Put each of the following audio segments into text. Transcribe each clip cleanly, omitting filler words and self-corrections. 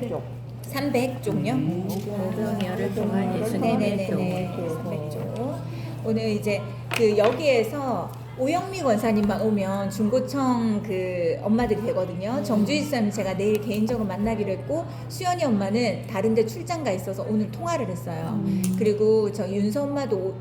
쪽. 300쪽요? 오병이어를 통한 예수님의 교훈. 300쪽. 오늘 이제 그 여기에서 오영미 권사님만 오면 중고청 그 엄마들이 되거든요. 정주희 쌤 제가 내일 개인적으로 만나기로 했고, 수연이 엄마는 다른데 출장 가 있어서 오늘 통화를 했어요. 그리고 저 윤서 엄마도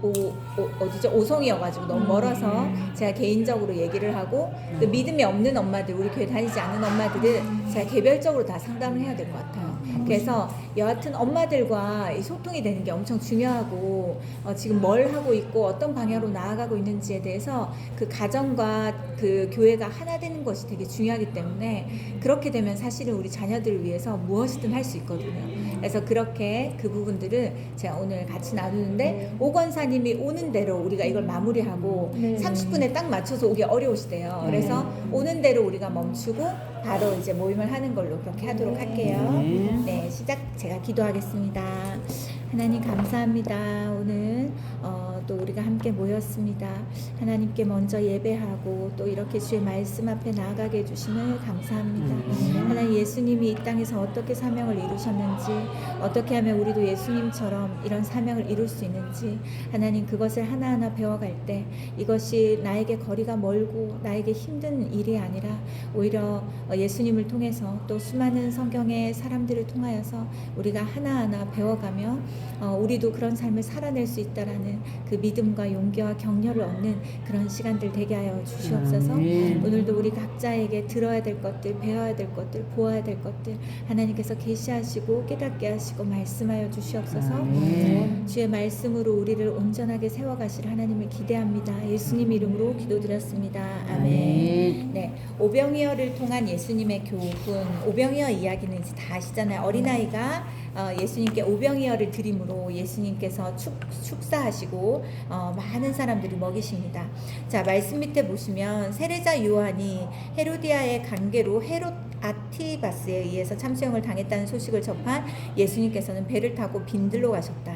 어디죠? 오송이어가지고 너무 멀어서 제가 개인적으로 얘기를 하고, 또 믿음이 없는 엄마들, 우리 교회 다니지 않는 엄마들은 제가 개별적으로 다 상담을 해야 될 것 같아요. 그래서 여하튼 엄마들과 이 소통이 되는 게 엄청 중요하고, 지금 뭘 하고 있고 어떤 방향으로 나아가고 있는지에 대해서 그 가정과 그 교회가 하나 되는 것이 되게 중요하기 때문에, 그렇게 되면 사실은 우리 자녀들을 위해서 무엇이든 할 수 있거든요. 그래서 그렇게 그 부분들을 제가 오늘 같이 나누는데, 오 권사님이 오는 대로 우리가 이걸 마무리하고 30분에 딱 맞춰서 오기 어려우시대요. 그래서 오는 대로 우리가 멈추고 바로 이제 모임을 하는 걸로 그렇게 하도록 할게요. 네, 시작. 제가 기도하겠습니다. 하나님 감사합니다. 오늘 또 우리가 함께 모였습니다. 하나님께 먼저 예배하고 또 이렇게 주의 말씀 앞에 나아가게 해주심을 감사합니다. 하나님, 예수님이 이 땅에서 어떻게 사명을 이루셨는지, 어떻게 하면 우리도 예수님처럼 이런 사명을 이룰 수 있는지, 하나님 그것을 하나하나 배워갈 때 이것이 나에게 거리가 멀고 나에게 힘든 일이 아니라 오히려 예수님을 통해서 또 수많은 성경의 사람들을 통하여서 우리가 하나하나 배워가며 우리도 그런 삶을 살아낼 수 있다라는 그 믿음과 용기와 격려를 얻는 그런 시간들 되게 하여 주시옵소서. 오늘도 우리 각자에게 들어야 될 것들, 배워야 될 것들, 보아야 될 것들 하나님께서 계시하시고 깨닫게 하시고 말씀하여 주시옵소서. 주의 말씀으로 우리를 온전하게 세워가실 하나님을 기대합니다. 예수님 이름으로 기도드렸습니다. 아멘. 네, 오병이어를 통한 예수님의 교훈. 오병이어 이야기는 이제 다 아시잖아요. 어린아이가 예수님께 오병이어를 드림으로 예수님께서 축사하시고 많은 사람들을 먹이십니다. 자, 말씀 밑에 보시면 세례자 요한이 헤로디아의 관계로 헤롯 아티바스에 의해서 참수형을 당했다는 소식을 접한 예수님께서는 배를 타고 빈들로 가셨다.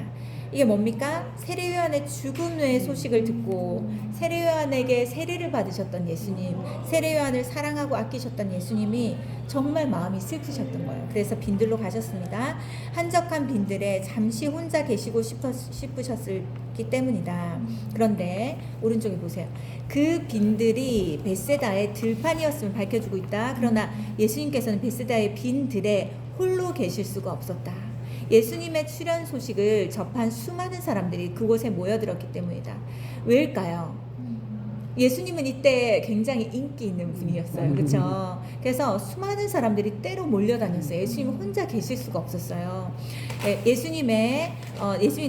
이게 뭡니까? 세례 요한의 죽음의 소식을 듣고 세례 요한에게 세례를 받으셨던 예수님, 세례 요한을 사랑하고 아끼셨던 예수님이 정말 마음이 슬프셨던 거예요. 그래서 빈들로 가셨습니다. 한적한 빈들에 잠시 혼자 계시고 싶으셨기 때문이다. 그런데 오른쪽에 보세요. 그 빈들이 벳세다의 들판이었음을 밝혀주고 있다. 그러나 예수님께서는 벳세다의 빈들에 홀로 계실 수가 없었다. 예수님의 출현 소식을 접한 수많은 사람들이 그곳에 모여들었기 때문이다. 왜일까요? 예수님은 이때 굉장히 인기 있는 분이었어요. 그렇죠? 그래서 수많은 사람들이 때로 몰려다녔어요. 예수님은 혼자 계실 수가 없었어요. 예수님이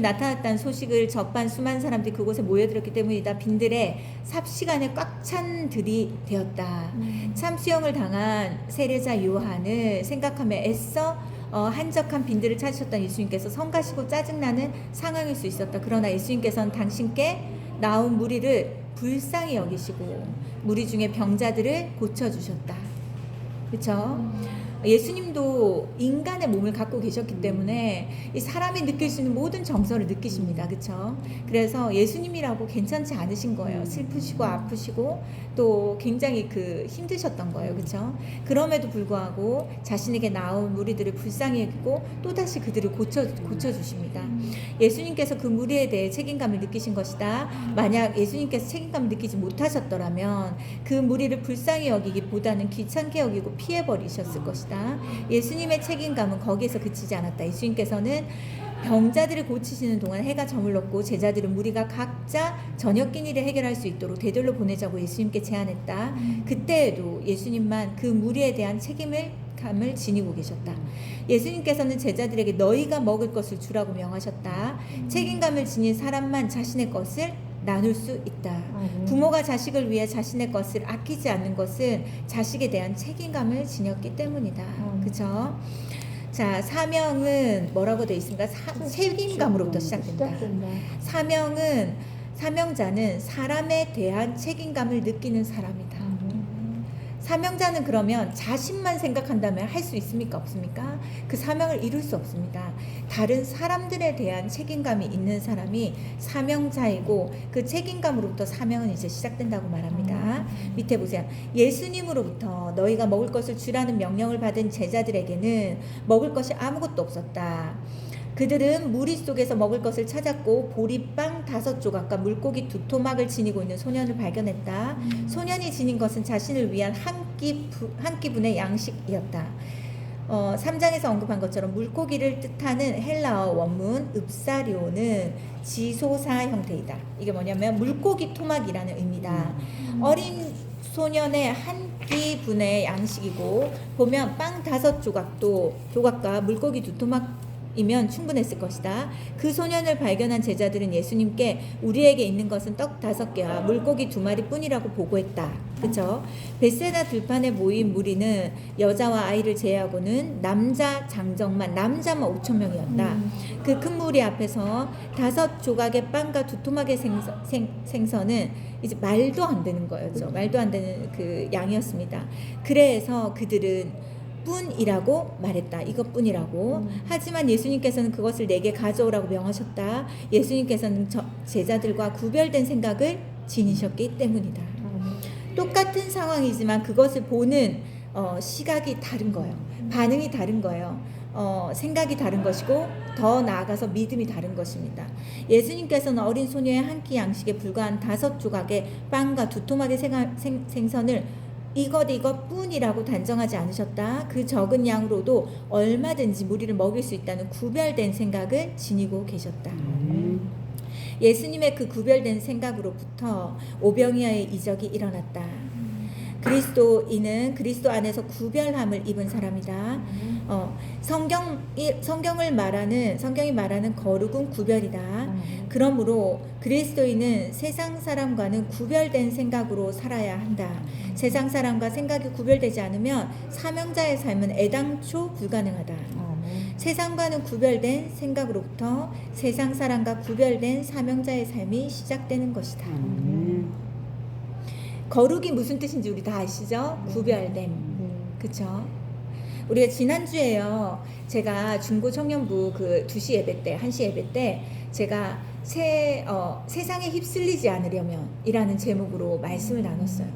나타났다는 소식을 접한 수많은 사람들이 그곳에 모여들었기 때문이다. 빈들에 삽시간에 꽉 찬 들이 되었다. 참수형을 당한 세례자 요한을 생각하며 애써 한적한 빈들을 찾으셨던 예수님께서 성가시고 짜증나는 상황일 수 있었다. 그러나 예수님께서는 당신께 나온 무리를 불쌍히 여기시고 무리 중에 병자들을 고쳐주셨다. 그렇죠? 예수님도 인간의 몸을 갖고 계셨기 때문에 이 사람이 느낄 수 있는 모든 정서를 느끼십니다. 그렇죠? 그래서 예수님이라고 괜찮지 않으신 거예요. 슬프시고 아프시고 또 굉장히 힘드셨던 거예요. 그렇죠? 그럼에도 불구하고 자신에게 나온 무리들을 불쌍히 여기고 또다시 그들을 고쳐주십니다. 예수님께서 그 무리에 대해 책임감을 느끼신 것이다. 만약 예수님께서 책임감을 느끼지 못하셨더라면 그 무리를 불쌍히 여기기보다는 귀찮게 여기고 피해버리셨을 것이다. 예수님의 책임감은 거기에서 그치지 않았다. 예수님께서는 병자들을 고치시는 동안 해가 저물렀고 제자들은 무리가 각자 저녁 끼니를 해결할 수 있도록 대들로 보내자고 예수님께 제안했다. 그때에도 예수님만 그 무리에 대한 감을 지니고 계셨다. 예수님께서는 제자들에게 너희가 먹을 것을 주라고 명하셨다. 책임감을 지닌 사람만 자신의 것을 나눌 수 있다. 부모가 자식을 위해 자신의 것을 아끼지 않는 것은 자식에 대한 책임감을 지녔기 때문이다. 그렇죠? 자, 사명은 뭐라고 되어 있습니까? 책임감으로부터 시작된다. 사명자는 사람에 대한 책임감을 느끼는 사람이다. 사명자는 그러면 자신만 생각한다면 할 수 있습니까? 없습니까? 그 사명을 이룰 수 없습니다. 다른 사람들에 대한 책임감이 있는 사람이 사명자이고 그 책임감으로부터 사명은 이제 시작된다고 말합니다. 밑에 보세요. 예수님으로부터 너희가 먹을 것을 주라는 명령을 받은 제자들에게는 먹을 것이 아무것도 없었다. 그들은 무리 속에서 먹을 것을 찾았고 보리빵 5조각과 물고기 2토막을 지니고 있는 소년을 발견했다. 소년이 지닌 것은 자신을 위한 한 끼분의 양식이었다. 3장에서 언급한 것처럼 물고기를 뜻하는 헬라어 원문 읍사리오는 지소사 형태이다. 이게 뭐냐면 물고기 토막이라는 의미다. 어린 소년의 한 끼분의 양식이고 보면 빵 5조각과 물고기 2토막이면 충분했을 것이다. 그 소년을 발견한 제자들은 예수님께 우리에게 있는 것은 떡 5개와 물고기 2마리뿐이라고 보고했다. 그렇죠? 벳세다 들판에 모인 무리는 여자와 아이를 제외하고는 남자만 5천 명이었다. 그 큰 무리 앞에서 5조각의 빵과 2토막의 생선은 이제 말도 안 되는 거였죠. 말도 안 되는 그 양이었습니다. 그래서 그들은 뿐이라고 말했다. 이것뿐이라고. 하지만 예수님께서는 그것을 내게 가져오라고 명하셨다. 예수님께서는 제자들과 구별된 생각을 지니셨기 때문이다. 똑같은 상황이지만 그것을 보는 시각이 다른 거예요. 반응이 다른 거예요. 생각이 다른 것이고 더 나아가서 믿음이 다른 것입니다. 예수님께서는 어린 소녀의 한 끼 양식에 불과한 5조각의 빵과 2토막의 생선을 이것뿐이라고 단정하지 않으셨다. 그 적은 양으로도 얼마든지 무리를 먹일 수 있다는 구별된 생각을 지니고 계셨다. 예수님의 그 구별된 생각으로부터 오병이어의 이적이 일어났다. 그리스도인은 그리스도 안에서 구별함을 입은 사람이다. 성경이 말하는 거룩은 구별이다. 그러므로 그리스도인은 세상 사람과는 구별된 생각으로 살아야 한다. 세상 사람과 생각이 구별되지 않으면 사명자의 삶은 애당초 불가능하다. 세상과는 구별된 생각으로부터 세상 사람과 구별된 사명자의 삶이 시작되는 것이다. 거룩이 무슨 뜻인지 우리 다 아시죠? 구별됨. 그쵸? 우리가 지난주에요. 제가 중고 청년부 그 2시 예배 때, 1시 예배 때 제가 세상에 휩쓸리지 않으려면 이라는 제목으로 말씀을 나눴어요.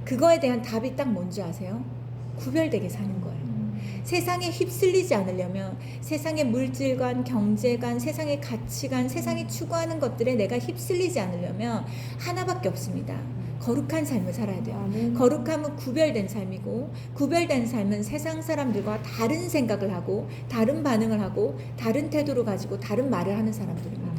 그거에 대한 답이 딱 뭔지 아세요? 구별되게 사는 거예요. 세상에 휩쓸리지 않으려면 세상의 물질관, 경제관, 세상의 가치관, 세상이 추구하는 것들에 내가 휩쓸리지 않으려면 하나밖에 없습니다. 거룩한 삶을 살아야 돼요. 거룩함은 구별된 삶이고 구별된 삶은 세상 사람들과 다른 생각을 하고 다른 반응을 하고 다른 태도를 가지고 다른 말을 하는 사람들입니다.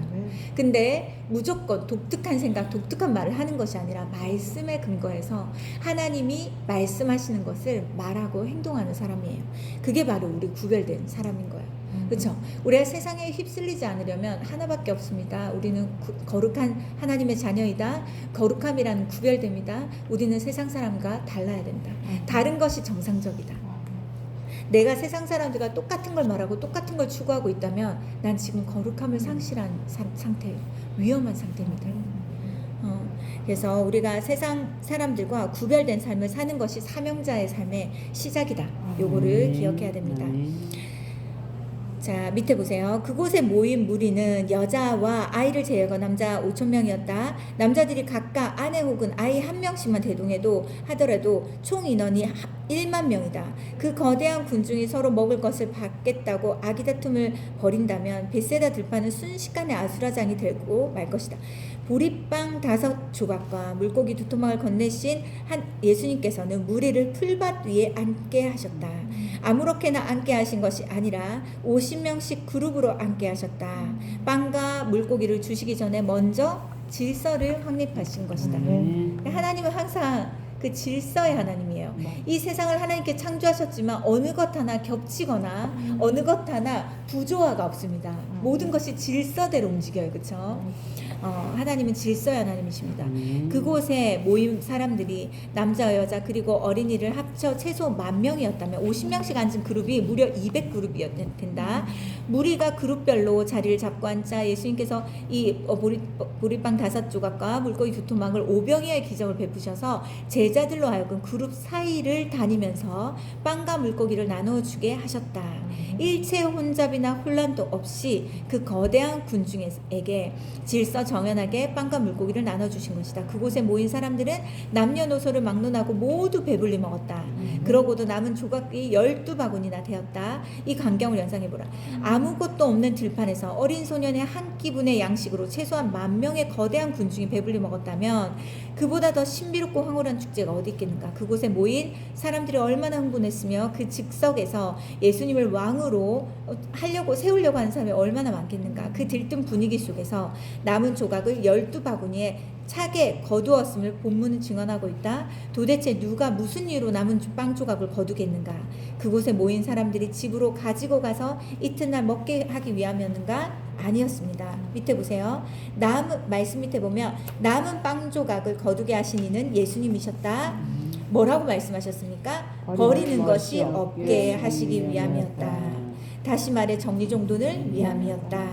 근데 무조건 독특한 생각, 독특한 말을 하는 것이 아니라 말씀에 근거해서 하나님이 말씀하시는 것을 말하고 행동하는 사람이에요. 그게 바로 우리 구별된 사람인 거예요. 그렇죠? 우리가 세상에 휩쓸리지 않으려면 하나밖에 없습니다. 우리는 거룩한 하나님의 자녀이다. 거룩함이라는 구별됩니다. 우리는 세상 사람과 달라야 된다. 다른 것이 정상적이다. 내가 세상 사람들과 똑같은 걸 말하고 똑같은 걸 추구하고 있다면 난 지금 거룩함을 상실한 상태예요. 위험한 상태입니다. 그래서 우리가 세상 사람들과 구별된 삶을 사는 것이 사명자의 삶의 시작이다. 요거를 기억해야 됩니다. 자, 밑에 보세요. 그곳에 모인 무리는 여자와 아이를 제외하고 남자 5천 명이었다. 남자들이 각각 아내 혹은 아이 한 명씩만 대동해도 하더라도 총 인원이 1만 명이다. 그 거대한 군중이 서로 먹을 것을 받겠다고 아기다툼을 벌인다면 벳세다 들판은 순식간에 아수라장이 되고 말 것이다. 보리빵 5조각과 물고기 2토막을 건네신 예수님께서는 무리를 풀밭 위에 앉게 하셨다. 아무렇게나 앉게 하신 것이 아니라 50명씩 그룹으로 앉게 하셨다. 빵과 물고기를 주시기 전에 먼저 질서를 확립하신 것이다. 하나님은 항상 그 질서의 하나님이에요. 이 세상을 하나님께 창조하셨지만 어느 것 하나 겹치거나 어느 것 하나 부조화가 없습니다. 모든 것이 질서대로 움직여요. 그렇죠? 하나님은 질서의 하나님이십니다. 그곳에 모인 사람들이 남자, 여자 그리고 어린이를 합쳐 최소 10,000명이었다면 50명씩 앉은 그룹이 무려 200그룹이었 된다. 무리가 그룹별로 자리를 잡고 앉자 예수님께서 이 보리빵 5조각과 물고기 2토막을 5병이의 기적을 베푸셔서 제자들로 하여금 그룹 사이를 다니면서 빵과 물고기를 나누어주게 하셨다. 일체 혼잡이나 혼란도 없이 그 거대한 군중에게 질서 정연하게 빵과 물고기를 나눠주신 것이다. 그곳에 모인 사람들은 남녀노소를 막론하고 모두 배불리 먹었다. 그러고도 남은 조각이 12바구니나 되었다. 이 광경을 연상해보라. 아무것도 없는 들판에서 어린 소년의 한 끼분의 양식으로 최소한 10,000명의 거대한 군중이 배불리 먹었다면 그보다 더 신비롭고 황홀한 축제가 어디 있겠는가. 그곳에 모인 사람들이 얼마나 흥분했으며 그 즉석에서 예수님을 왕으로 세우려고 하는 사람이 얼마나 많겠는가. 그 들뜬 분위기 속에서 남은 조각을 12바구니에 차게 거두었음을 본문은 증언하고 있다. 도대체 누가 무슨 이유로 남은 빵 조각을 거두겠는가. 그곳에 모인 사람들이 집으로 가지고 가서 이튿날 먹게 하기 위함이었는가? 아니었습니다. 밑에 보세요. 말씀 밑에 보면 남은 빵 조각을 거두게 하신 이는 예수님이셨다. 뭐라고 말씀하셨습니까? 버리는 것이 없게 하시기 위함이었다. 다시 말해 정리정돈을 위함이었다.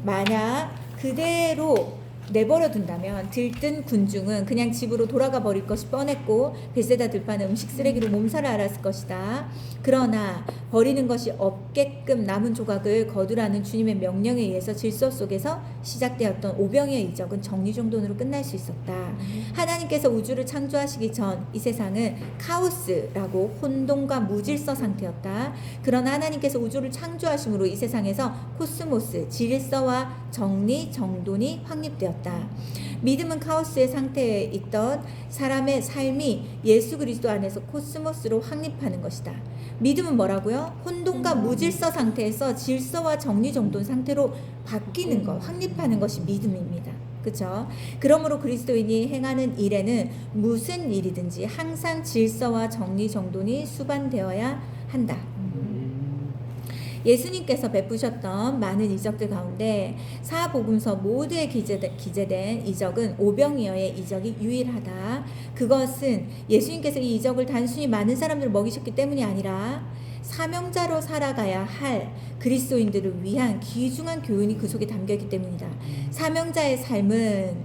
만약 그대로 내버려 둔다면 들뜬 군중은 그냥 집으로 돌아가 버릴 것이 뻔했고 베세다 들판은 음식 쓰레기로 몸살을 앓았을 것이다. 그러나 버리는 것이 없게끔 남은 조각을 거두라는 주님의 명령에 의해서 질서 속에서 시작되었던 오병이의 이적은 정리정돈으로 끝날 수 있었다. 하나님께서 우주를 창조하시기 전 이 세상은 카오스라고 혼돈과 무질서 상태였다. 그러나 하나님께서 우주를 창조하심으로 이 세상에서 코스모스, 질서와 정리, 정돈이 확립되었다. 믿음은 카오스의 상태에 있던 사람의 삶이 예수 그리스도 안에서 코스모스로 확립하는 것이다. 믿음은 뭐라고요? 혼돈과 무질서 상태에서 질서와 정리정돈 상태로 바뀌는 것, 확립하는 것이 믿음입니다. 그렇죠? 그러므로 그리스도인이 행하는 일에는 무슨 일이든지 항상 질서와 정리정돈이 수반되어야 한다. 예수님께서 베푸셨던 많은 이적들 가운데 사복음서 모두에 기재된 이적은 오병이어의 이적이 유일하다. 그것은 예수님께서 이 이적을 단순히 많은 사람들을 먹이셨기 때문이 아니라 사명자로 살아가야 할 그리스도인들을 위한 귀중한 교훈이 그 속에 담겨있기 때문이다. 사명자의 삶은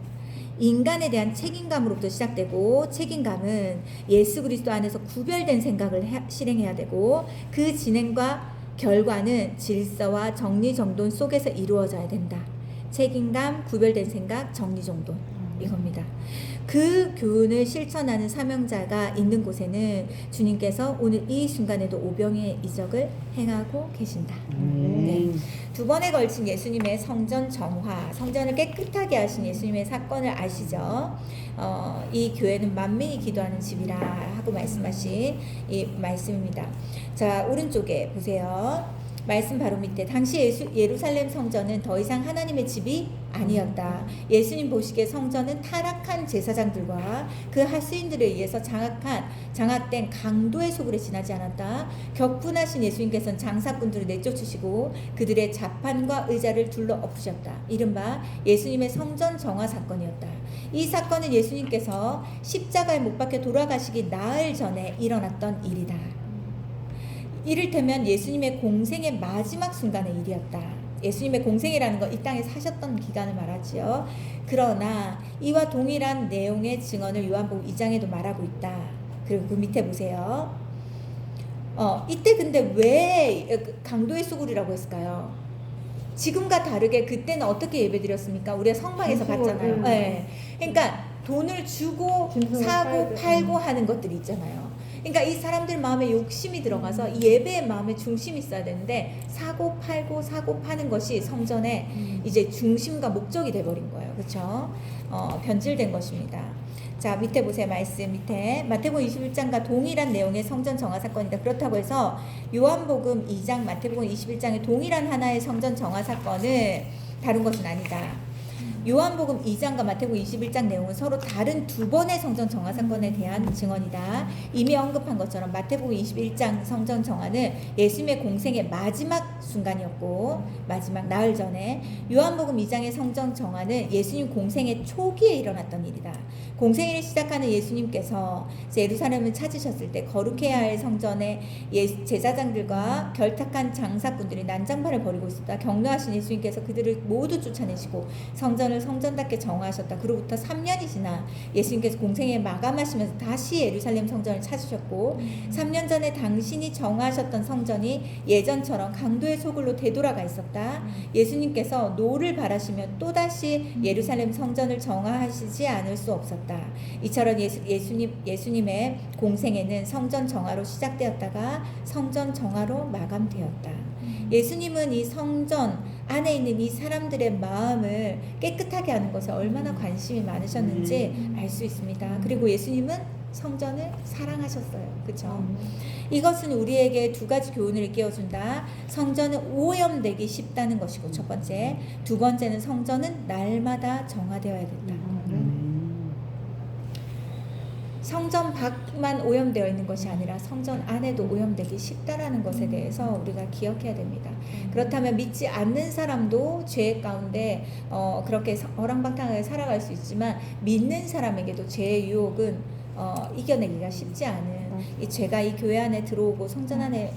인간에 대한 책임감으로부터 시작되고 책임감은 예수 그리스도 안에서 구별된 생각을 실행해야 되고 그 진행과 결과는 질서와 정리정돈 속에서 이루어져야 된다. 책임감, 구별된 생각, 정리정돈 이겁니다. 그 교훈을 실천하는 사명자가 있는 곳에는 주님께서 오늘 이 순간에도 오병이의 이적을 행하고 계신다. 네. 2번에 걸친 예수님의 성전 정화, 성전을 깨끗하게 하신 예수님의 사건을 아시죠? 이 교회는 만민이 기도하는 집이라 하고 말씀하신 이 말씀입니다. 자, 오른쪽에 보세요. 말씀 바로 밑에 당시 예루살렘 성전은 더 이상 하나님의 집이 아니었다. 예수님 보시기에 성전은 타락한 제사장들과 그 하수인들에 의해서 장악된 강도의 소굴에 지나지 않았다. 격분하신 예수님께서는 장사꾼들을 내쫓으시고 그들의 자판과 의자를 둘러 엎으셨다. 이른바 예수님의 성전 정화 사건이었다. 이 사건은 예수님께서 십자가에 못 박혀 돌아가시기 나흘 전에 일어났던 일이다. 이를테면 예수님의 공생의 마지막 순간의 일이었다. 예수님의 공생이라는 건 이 땅에 사셨던 기간을 말하지요. 그러나 이와 동일한 내용의 증언을 요한복음 2장에도 말하고 있다. 그리고 그 밑에 보세요. 이때 근데 왜 강도의 소굴이라고 했을까요? 지금과 다르게 그때는 어떻게 예배드렸습니까? 우리가 성막에서 봤잖아요. 네. 그러니까 돈을 주고 사고 팔고 하는 것들이 있잖아요. 그러니까 이 사람들 마음에 욕심이 들어가서 이 예배의 마음에 중심이 있어야 되는데 사고 팔고 사고 파는 것이 성전의 이제 중심과 목적이 돼버린 거예요. 그렇죠? 변질된 것입니다. 자, 밑에 보세요. 말씀 밑에 마태복음 21장과 동일한 내용의 성전 정화 사건이다. 그렇다고 해서 요한복음 2장, 마태복음 21장의 동일한 하나의 성전 정화 사건을 다룬 것은 아니다. 요한복음 2장과 마태복음 21장 내용은 서로 다른 두 번의 성전 정화 사건에 대한 증언이다. 이미 언급한 것처럼 마태복음 21장 성전 정화는 예수님의 공생의 마지막 순간이었고 마지막 나흘 전에, 요한복음 2장의 성전 정화는 예수님 공생의 초기에 일어났던 일이다. 공생일을 시작하는 예수님께서 예루살렘을 찾으셨을 때 거룩해야 할 성전에 제사장들과 결탁한 장사꾼들이 난장판을 벌이고 있었다. 격노하신 예수님께서 그들을 모두 쫓아내시고 성전을 성전답게 정화하셨다. 그로부터 3년이 지나 예수님께서 공생에 마감하시면서 다시 예루살렘 성전을 찾으셨고 3년 전에 당신이 정화하셨던 성전이 예전처럼 강도의 소굴로 되돌아가 있었다. 예수님께서 노를 바라시며 또다시 예루살렘 성전을 정화하시지 않을 수 없었다. 이처럼 예수님의 공생에는 성전 정화로 시작되었다가 성전 정화로 마감되었다. 예수님은 이 성전 안에 있는 이 사람들의 마음을 깨끗하게 하는 것에 얼마나 관심이 많으셨는지 알 수 있습니다. 그리고 예수님은 성전을 사랑하셨어요. 그렇죠? 이것은 우리에게 두 가지 교훈을 일깨워준다. 성전은 오염되기 쉽다는 것이고 첫 번째, 두 번째는 성전은 날마다 정화되어야 된다. 성전 밖만 오염되어 있는 것이 아니라 성전 안에도 오염되기 쉽다라는 것에 대해서 우리가 기억해야 됩니다. 그렇다면 믿지 않는 사람도 죄 가운데 그렇게 허랑방탕하게 살아갈 수 있지만 믿는 사람에게도 죄의 유혹은 이겨내기가 쉽지 않은 이 죄가 이 교회 안에 들어오고 성전 안에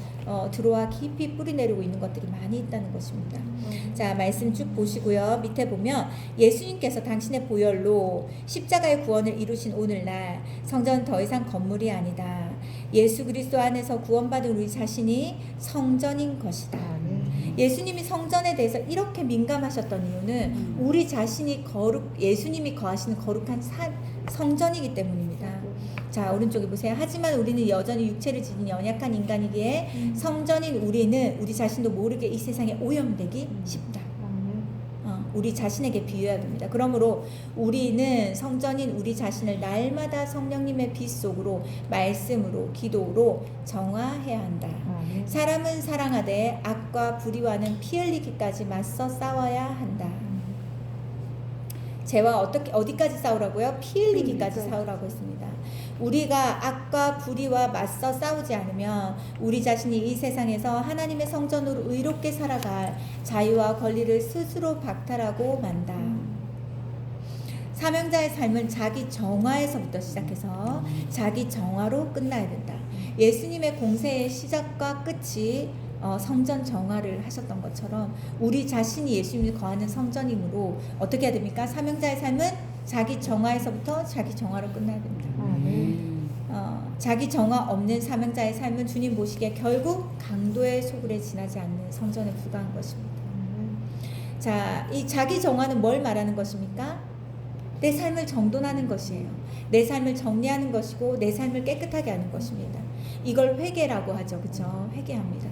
들어와 깊이 뿌리 내리고 있는 것들이 많이 있다는 것입니다. 자, 말씀 쭉 보시고요. 밑에 보면 예수님께서 당신의 보혈로 십자가의 구원을 이루신 오늘날 성전은 더 이상 건물이 아니다. 예수 그리스도 안에서 구원받은 우리 자신이 성전인 것이다. 예수님이 성전에 대해서 이렇게 민감하셨던 이유는 우리 자신이 예수님이 거하시는 거룩한 성전이기 때문입니다. 자, 오른쪽에 보세요. 하지만 우리는 여전히 육체를 지닌 연약한 인간이기에 성전인 우리 자신도 모르게 이 세상에 오염되기 쉽다. 우리 자신에게 비유해야 됩니다. 그러므로 우리는 성전인 우리 자신을 날마다 성령님의 빛 속으로 말씀으로 기도로 정화해야 한다. 사람은 사랑하되 악과 불의와는 피 흘리기까지 맞서 싸워야 한다. 죄와 어디까지 싸우라고요? 피 흘리기까지 싸우라고 했습니다. 우리가 악과 불의와 맞서 싸우지 않으면 우리 자신이 이 세상에서 하나님의 성전으로 의롭게 살아갈 자유와 권리를 스스로 박탈하고 만다. 사명자의 삶은 자기 정화에서부터 시작해서 자기 정화로 끝나야 된다. 예수님의 공세의 시작과 끝이 성전 정화를 하셨던 것처럼 우리 자신이 예수님이 거하는 성전이므로 어떻게 해야 됩니까? 사명자의 삶은 자기 정화에서부터 자기 정화로 끝나야 됩니다. 자기 정화 없는 사명자의 삶은 주님 보시기에 결국 강도의 소굴에 지나지 않는 성전에 불과한 것입니다. 자, 이 자기 정화는 뭘 말하는 것입니까? 내 삶을 정돈하는 것이에요. 내 삶을 정리하는 것이고 내 삶을 깨끗하게 하는 것입니다. 이걸 회개라고 하죠. 그렇죠? 회개합니다.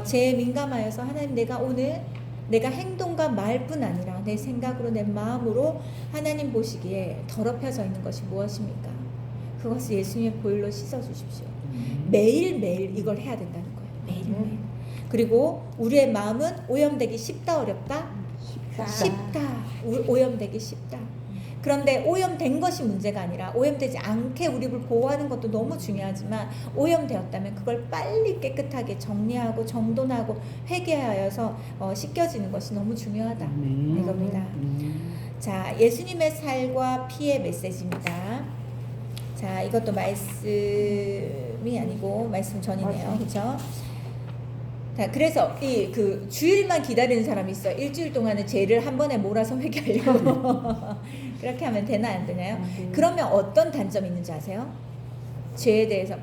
죄에 민감하여서 하나님, 내가 행동과 말뿐 아니라 내 생각으로 내 마음으로 하나님 보시기에 더럽혀져 있는 것이 무엇입니까? 그것을 예수님의 보혈로 씻어주십시오. 매일매일 이걸 해야 된다는 거예요. 매일매일. 그리고 우리의 마음은 오염되기 쉽다, 어렵다? 쉽다. 오염되기 쉽다. 그런데 오염된 것이 문제가 아니라 오염되지 않게 우리 입을 보호하는 것도 너무 중요하지만 오염되었다면 그걸 빨리 깨끗하게 정리하고 정돈하고 회개하여서 씻겨지는 것이 너무 중요하다. 이겁니다. 자, 예수님의 살과 피의 메시지입니다. 자, 이것도 말씀이 아니고 말씀 전이네요. 그렇죠? 자, 그래서 그 주일만 기다리는 사람이 있어요. 일주일 동안은 죄를 한 번에 몰아서 회개하려고. 그렇게 하면 되나요, 안 되나요? 그러면 어떤 단점이 있는지 아세요? 죄에 대해서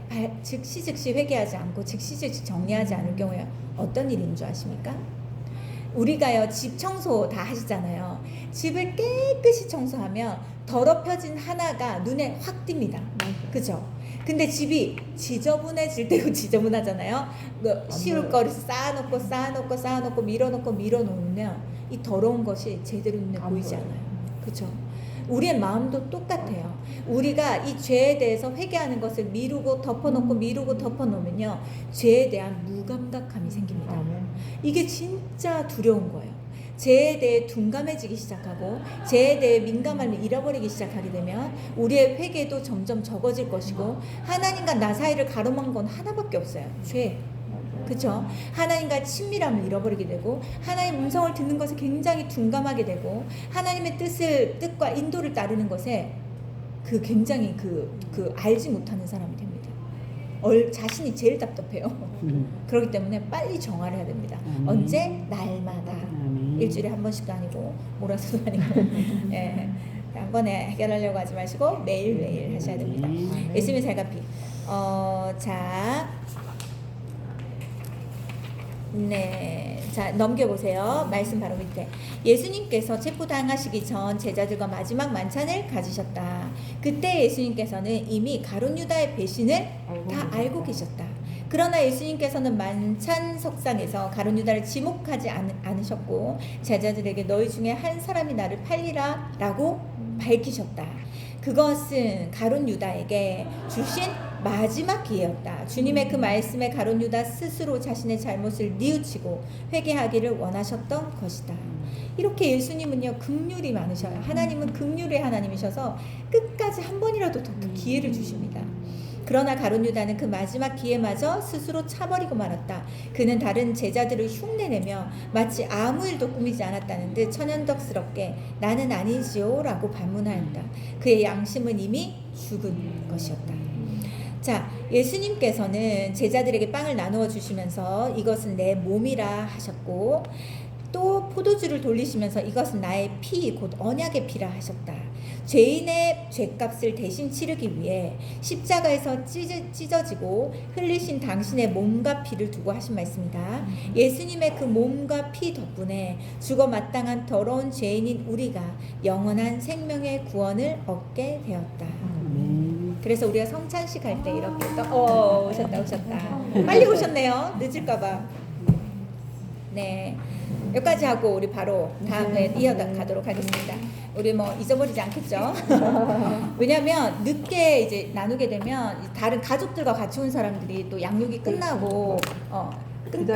즉시 회개하지 않고 즉시 정리하지 않을 경우에 어떤 일인 줄 아십니까? 우리가요, 집 청소 다 하시잖아요. 집을 깨끗이 청소하면 더럽혀진 하나가 눈에 확 띕니다. 그죠? 근데 집이 지저분해질 때도 지저분하잖아요. 씌울 거를 쌓아놓고 밀어놓으면 이 더러운 것이 제대로 눈에 보이지 않아요. 그죠? 우리의 마음도 똑같아요. 우리가 이 죄에 대해서 회개하는 것을 미루고 덮어놓으면요, 죄에 대한 무감각함이 생깁니다. 이게 진짜 두려운 거예요. 죄에 대해 둔감해지기 시작하고 죄에 대해 민감함을 잃어버리기 시작하게 되면 우리의 회개도 점점 적어질 것이고 하나님과 나 사이를 가로막은 건 하나밖에 없어요. 죄. 그렇죠? 하나님과 친밀함을 잃어버리게 되고 하나님의 음성을 듣는 것에 굉장히 둔감하게 되고 하나님의 뜻과 인도를 따르는 것에 굉장히 알지 못하는 사람이 됩니다. 자신이 제일 답답해요. 그렇기 때문에 빨리 정화를 해야 됩니다. 언제? 날마다. 일주일에 한 번씩도 아니고 몰아서도 아니고 예. 한 번에 해결하려고 하지 마시고 매일매일 하셔야 됩니다. 예수님의 살갑이. 자, 네, 자 넘겨보세요. 말씀 바로 밑에 예수님께서 체포당하시기 전 제자들과 마지막 만찬을 가지셨다. 그때 예수님께서는 이미 가룟 유다의 배신을 다 알고 계셨다. 그러나 예수님께서는 만찬 석상에서 가룟 유다를 지목하지 않으셨고 제자들에게 너희 중에 한 사람이 나를 팔리라 라고 밝히셨다. 그것은 가룟 유다에게 주신 마지막 기회였다. 주님의 그 말씀에 가룟 유다 스스로 자신의 잘못을 뉘우치고 회개하기를 원하셨던 것이다. 이렇게 예수님은요 긍휼이 많으셔요. 하나님은 긍휼의 하나님이셔서 끝까지 한 번이라도 더 기회를 주십니다. 그러나 가룟 유다는 그 마지막 기회마저 스스로 차버리고 말았다. 그는 다른 제자들을 흉내내며 마치 아무 일도 꾸미지 않았다는 듯 천연덕스럽게 나는 아니지요 라고 반문하였다. 그의 양심은 이미 죽은 것이었다. 자, 예수님께서는 제자들에게 빵을 나누어 주시면서 이것은 내 몸이라 하셨고 또 포도주를 돌리시면서 이것은 나의 피 곧 언약의 피라 하셨다. 죄인의 죄값을 대신 치르기 위해 십자가에서 찢어지고 흘리신 당신의 몸과 피를 두고 하신 말씀이다. 예수님의 그 몸과 피 덕분에 죽어 마땅한 더러운 죄인인 우리가 영원한 생명의 구원을 얻게 되었다. 그래서 우리가 성찬식 할 때 이렇게 또 오셨다. 빨리 오셨네요. 늦을까봐. 네, 여기까지 하고 우리 바로 다음에 이어가도록 하겠습니다. 우리 뭐 잊어버리지 않겠죠? 왜냐면 늦게 이제 나누게 되면 다른 가족들과 같이 온 사람들이 또 양육이 끝나고 끊고